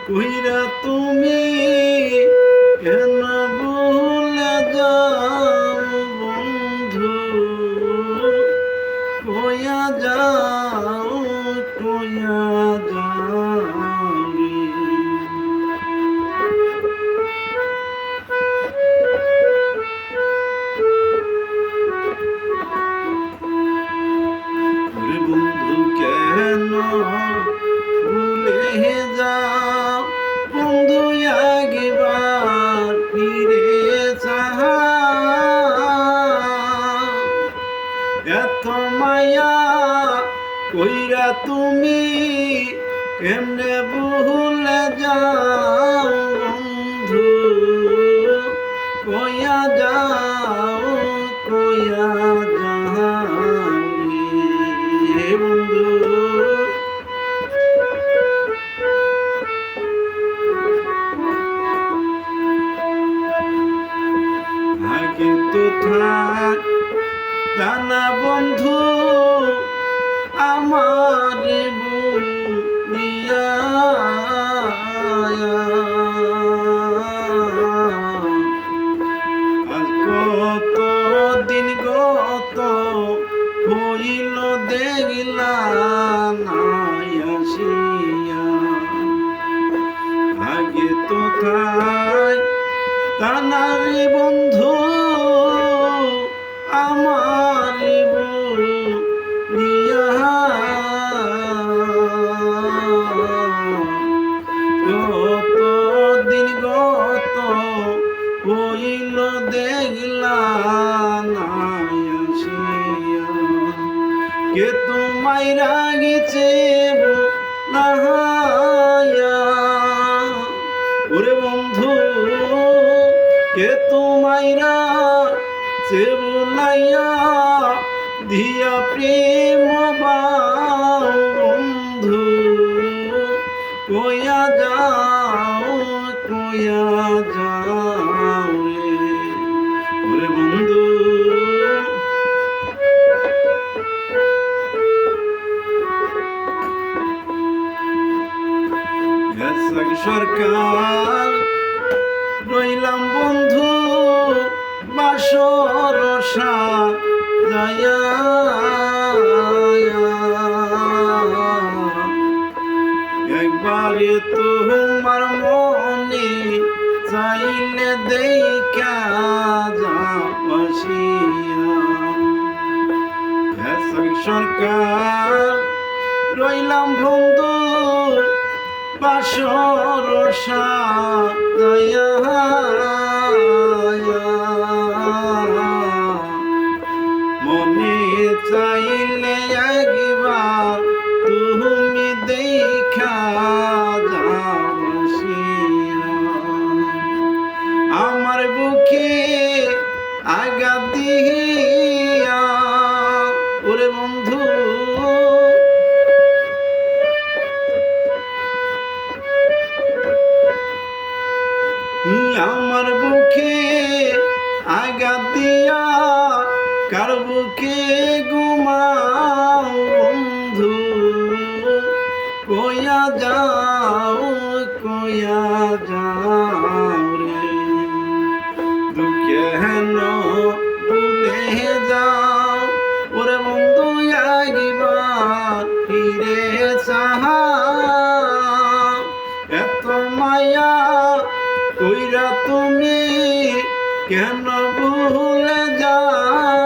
কইরা তুমি কেন ভুলে যাও বন্ধু, কইয়া যাও কইয়া যাও রে। বন্ধু কেন ভুলে যাও বন্ধু, একবার ফিরে চাও। এত মায়া কইরা তুমি কেমনে ভুলে যাও বন্ধু, কইয়া যাও কইয়া যাও রে বন্ধু। আগে তো থাক জানা বন্ধু আমার বুনিয়া, আজ কত দিন গত হইল দেখলা নাই আসিয়া। আগে তো থাই তা না রে বন্ধু আমার বুনিয়া, কত দিন গত হইল দেখলা নাই আসিয়া। কে তোমায় রাগিছে নাহায়া, ওরে বন্ধু কে তোমায় রাগছে বুলাইয়া, দিয়া প্রেম বাও বন্ধু, কইয়া যাও কইয়া যাও রে। ওরে বন্ধু সরকার রইলাম বন্ধু বাসর সাজায়া, একবারে তোমার মনে চাইলে দেখা যাবাসিয়া। সরকার রইলাম বন্ধু বাসর সাজায়া, মনে চাইলে একবার তুমি দেখা যাবাসিয়া। আমার বুকে আঘাত দিয়া ওরে বন্ধু, আমার বুকে আঘাত দিয়া কার বুকে ঘুমাও বন্ধু, কইয়া যাও কইয়া যাও রে। দুঃখে হেন ভুলে যাও ওরে বন্ধু, একবার ফিরে চাও। এত মায়া কইরা তুমি কেন ভুলে যাও